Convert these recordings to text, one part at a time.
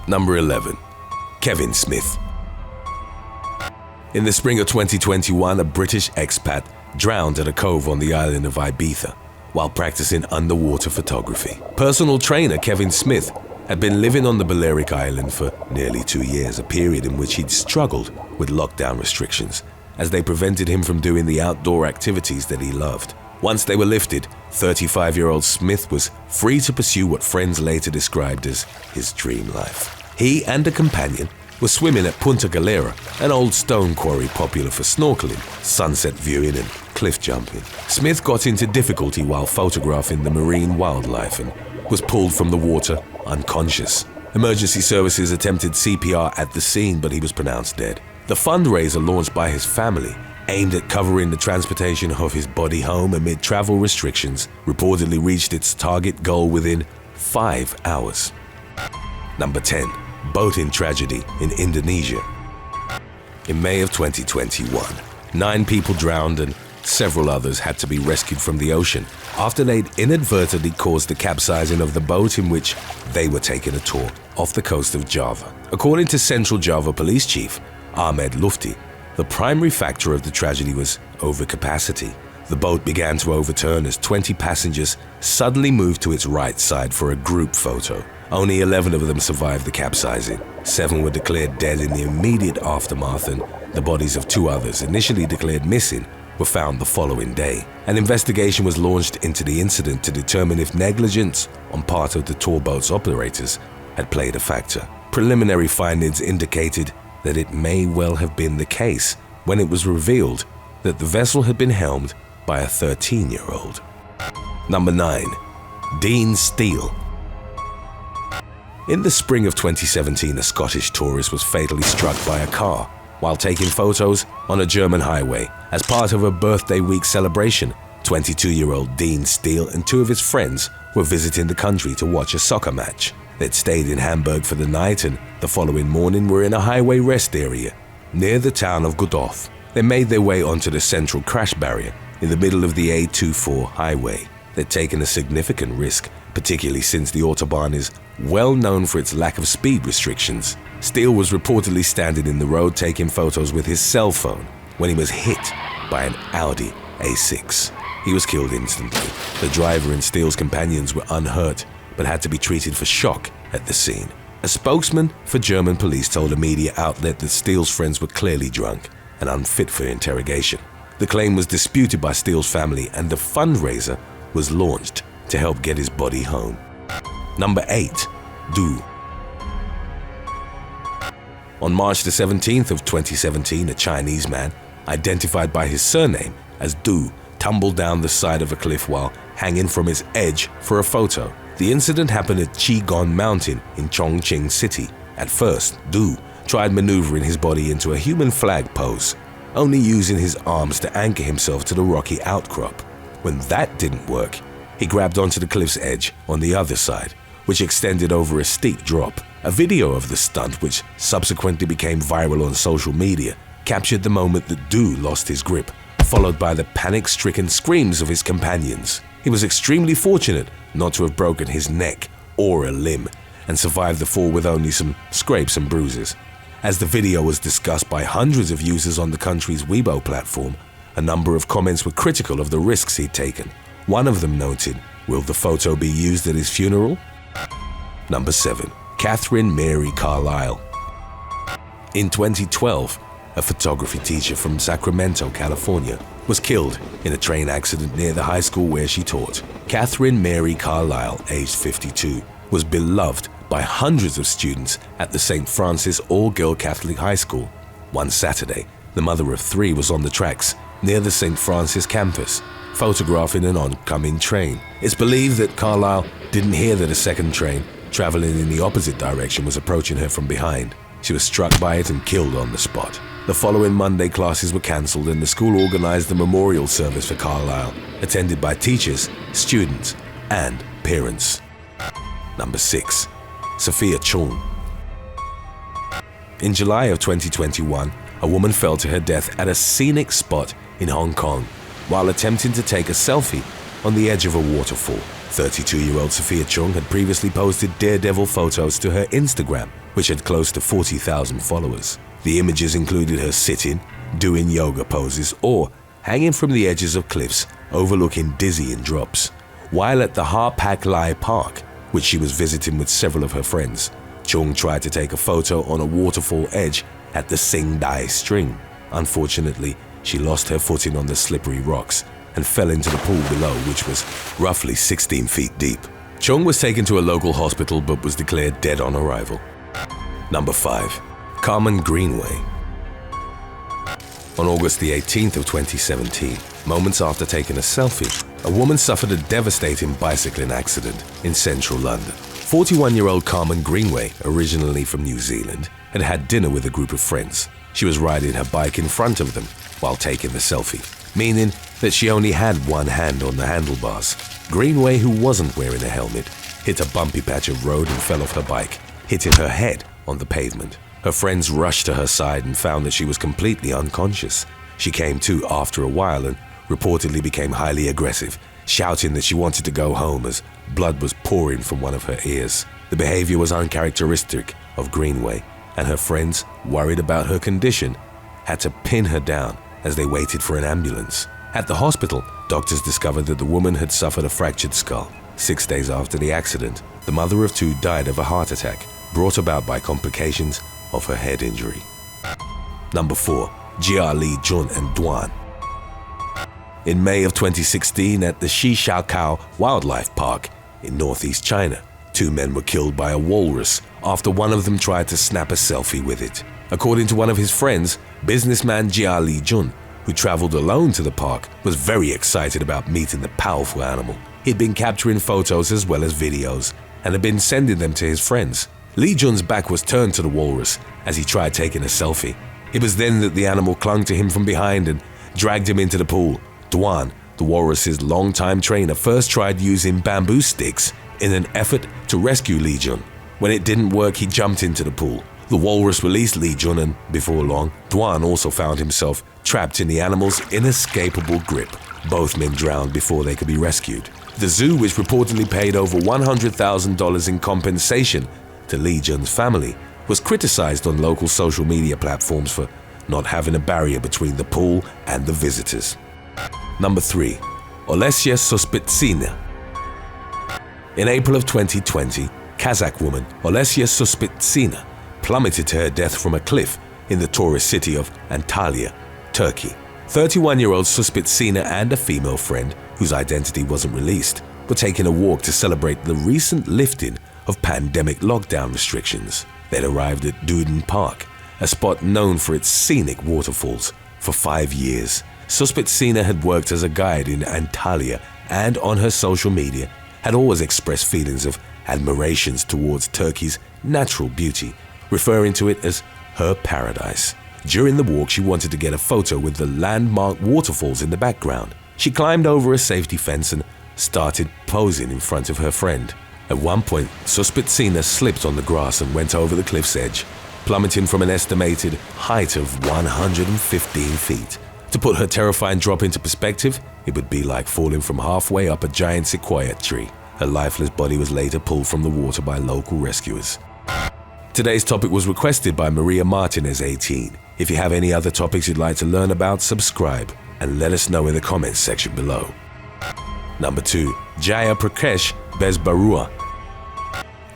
Number 11. Kevin Smith. In the spring of 2021, a British expat drowned at a cove on the island of Ibiza while practicing underwater photography. Personal trainer Kevin Smith had been living on the Balearic Island for nearly 2 years, a period in which he'd struggled with lockdown restrictions as they prevented him from doing the outdoor activities that he loved. Once they were lifted, 35-year-old Smith was free to pursue what friends later described as his dream life. He and a companion were swimming at Punta Galera, an old stone quarry popular for snorkeling, sunset viewing and cliff jumping. Smith got into difficulty while photographing the marine wildlife and was pulled from the water unconscious. Emergency services attempted CPR at the scene, but he was pronounced dead. The fundraiser launched by his family, aimed at covering the transportation of his body home amid travel restrictions, reportedly reached its target goal within 5 hours. Number 10. Boating tragedy in Indonesia. In May of 2021, 9 people drowned and several others had to be rescued from the ocean after they'd inadvertently caused the capsizing of the boat in which they were taking a tour off the coast of Java. According to Central Java Police Chief Ahmed Lufti, the primary factor of the tragedy was overcapacity. The boat began to overturn as 20 passengers suddenly moved to its right side for a group photo. Only 11 of them survived the capsizing. 7 were declared dead in the immediate aftermath, and the bodies of 2 others, initially declared missing, were found the following day. An investigation was launched into the incident to determine if negligence on part of the tour boat's operators had played a factor. Preliminary findings indicated that it may well have been the case when it was revealed that the vessel had been helmed by a 13-year-old. Number 9. Dean Steele. In the spring of 2017, a Scottish tourist was fatally struck by a car while taking photos on a German highway. As part of a birthday week celebration, 22-year-old Dean Steele and 2 of his friends were visiting the country to watch a soccer match. They'd stayed in Hamburg for the night and the following morning were in a highway rest area near the town of Godorf. They made their way onto the central crash barrier in the middle of the A24 highway. They'd taken a significant risk, particularly since the Autobahn is well known for its lack of speed restrictions. Steele was reportedly standing in the road taking photos with his cell phone when he was hit by an Audi A6. He was killed instantly. The driver and Steele's companions were unhurt, but had to be treated for shock at the scene. A spokesman for German police told a media outlet that Steele's friends were clearly drunk and unfit for interrogation. The claim was disputed by Steele's family, and a fundraiser was launched to help get his body home. Number 8. Du. On March the 17th of 2017, a Chinese man, identified by his surname as Du, tumbled down the side of a cliff while hanging from its edge for a photo. The incident happened at Chigon Mountain in Chongqing City. At first, Du tried maneuvering his body into a human flag pose, only using his arms to anchor himself to the rocky outcrop. When that didn't work, he grabbed onto the cliff's edge on the other side, which extended over a steep drop. A video of the stunt, which subsequently became viral on social media, captured the moment that Du lost his grip, followed by the panic-stricken screams of his companions. He was extremely fortunate not to have broken his neck or a limb, and survived the fall with only some scrapes and bruises. As the video was discussed by hundreds of users on the country's Weibo platform, a number of comments were critical of the risks he'd taken. One of them noted, "Will the photo be used at his funeral?" Number 7. Catherine Mary Carlisle. In 2012, a photography teacher from Sacramento, California, was killed in a train accident near the high school where she taught. Catherine Mary Carlisle, aged 52, was beloved by hundreds of students at the St. Francis All-Girl Catholic High School. One Saturday, the mother of 3 was on the tracks near the St. Francis campus, photographing an oncoming train. It's believed that Carlisle didn't hear that a second train, traveling in the opposite direction, was approaching her from behind. She was struck by it and killed on the spot. The following Monday, classes were cancelled and the school organized a memorial service for Carlisle, attended by teachers, students, and parents. Number 6. Sophia Chong. In July of 2021, a woman fell to her death at a scenic spot in Hong Kong while attempting to take a selfie on the edge of a waterfall. 32-year-old Sophia Chong had previously posted daredevil photos to her Instagram which had close to 40,000 followers. The images included her sitting, doing yoga poses, or hanging from the edges of cliffs overlooking dizzying drops. While at the Harpak Lai Park, which she was visiting with several of her friends, Chung tried to take a photo on a waterfall edge at the Sing Dai String. Unfortunately, she lost her footing on the slippery rocks and fell into the pool below, which was roughly 16 feet deep. Chung was taken to a local hospital but was declared dead on arrival. Number 5. Carmen Greenway. On August the 18th of 2017, moments after taking a selfie, a woman suffered a devastating bicycling accident in central London. 41-year-old Carmen Greenway, originally from New Zealand, had had dinner with a group of friends. She was riding her bike in front of them while taking the selfie, meaning that she only had one hand on the handlebars. Greenway, who wasn't wearing a helmet, hit a bumpy patch of road and fell off her bike, hitting her head on the pavement. Her friends rushed to her side and found that she was completely unconscious. She came to after a while and reportedly became highly aggressive, shouting that she wanted to go home as blood was pouring from one of her ears. The behavior was uncharacteristic of Greenway, and her friends, worried about her condition, had to pin her down as they waited for an ambulance. At the hospital, doctors discovered that the woman had suffered a fractured skull. 6 days after the accident, the mother of two died of a heart attack brought about by complications of her head injury. Number 4. Jia Lee Jon Wan. In May of 2016 at the Shishakao Wildlife Park in northeast China, 2 men were killed by a walrus after one of them tried to snap a selfie with it. According to one of his friends, businessman Jia Lee Jon, who traveled alone to the park, was very excited about meeting the powerful animal. He'd been capturing photos as well as videos and had been sending them to his friends. Lee Jun's back was turned to the walrus as he tried taking a selfie. It was then that the animal clung to him from behind and dragged him into the pool. Duan, the walrus's longtime trainer, first tried using bamboo sticks in an effort to rescue Lee Jun. When it didn't work, he jumped into the pool. The walrus released Lee Jun and, before long, Duan also found himself trapped in the animal's inescapable grip. Both men drowned before they could be rescued. The zoo, which reportedly paid over $100,000 in compensation to Lee Jun's family, was criticized on local social media platforms for not having a barrier between the pool and the visitors. Number 3. Alessia Suspicina. In April of 2020, Kazakh woman Alessia Suspicina plummeted to her death from a cliff in the tourist city of Antalya, Turkey. 31-year-old Suspicina and a female friend, whose identity wasn't released, were taking a walk to celebrate the recent lifting of pandemic lockdown restrictions. They'd arrived at Duden Park, a spot known for its scenic waterfalls, for 5 years. Suspicina had worked as a guide in Antalya and on her social media had always expressed feelings of admiration towards Turkey's natural beauty, referring to it as her paradise. During the walk, she wanted to get a photo with the landmark waterfalls in the background. She climbed over a safety fence and started posing in front of her friend. At one point, Suspicina slipped on the grass and went over the cliff's edge, plummeting from an estimated height of 115 feet. To put her terrifying drop into perspective, it would be like falling from halfway up a giant sequoia tree. Her lifeless body was later pulled from the water by local rescuers. Today's topic was requested by Maria Martinez, 18. If you have any other topics you'd like to learn about, subscribe and let us know in the comments section below. Number 2. Jayaprakash Besuba.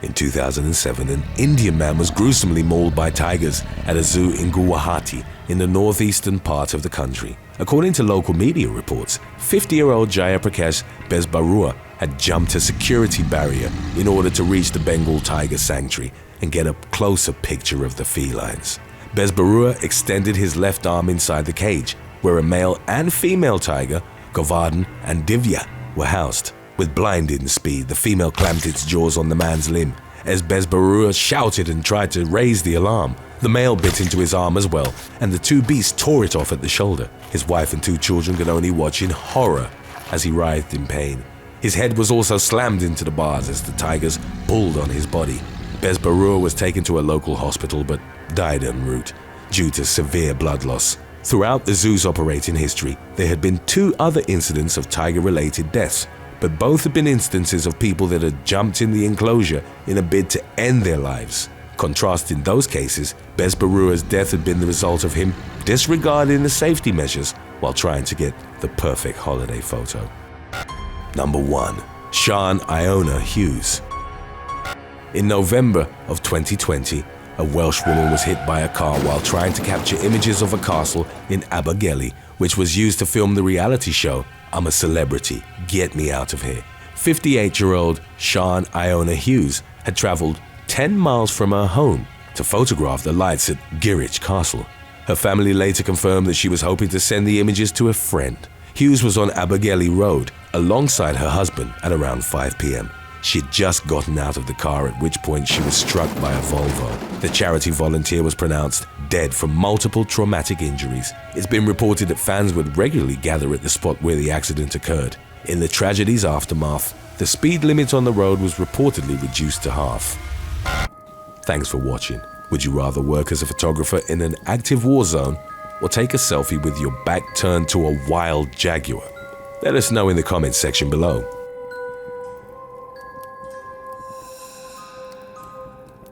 In 2007, an Indian man was gruesomely mauled by tigers at a zoo in Guwahati in the northeastern part of the country. According to local media reports, 50-year-old Jayaprakash Besuba had jumped a security barrier in order to reach the Bengal tiger sanctuary and get a closer picture of the felines. Besuba extended his left arm inside the cage, where a male and female tiger, Govardhan and Divya, were housed. With blinding speed, the female clamped its jaws on the man's limb. As Besuba shouted and tried to raise the alarm, the male bit into his arm as well, and the two beasts tore it off at the shoulder. His wife and 2 children could only watch in horror as he writhed in pain. His head was also slammed into the bars as the tigers pulled on his body. Besuba was taken to a local hospital but died en route due to severe blood loss. Throughout the zoo's operating history, there had been 2 other incidents of tiger-related deaths, but both had been instances of people that had jumped in the enclosure in a bid to end their lives. Contrasting those cases, Besuba's death had been the result of him disregarding the safety measures while trying to get the perfect holiday photo. Number 1. Sian Iona Hughes. In November of 2020, a Welsh woman was hit by a car while trying to capture images of a castle in Abergele, which was used to film the reality show I'm a Celebrity, Get Me Out of Here. 58-year-old Sian Iona Hughes had traveled 10 miles from her home to photograph the lights at Girich Castle. Her family later confirmed that she was hoping to send the images to a friend. Hughes was on Abergele Road alongside her husband at around 5 p.m. She had just gotten out of the car, at which point she was struck by a Volvo. The charity volunteer was pronounced dead from multiple traumatic injuries. It's been reported that fans would regularly gather at the spot where the accident occurred. In the tragedy's aftermath, the speed limit on the road was reportedly reduced to half. Thanks for watching. Would you rather work as a photographer in an active war zone or take a selfie with your back turned to a wild jaguar? Let us know in the comments section below.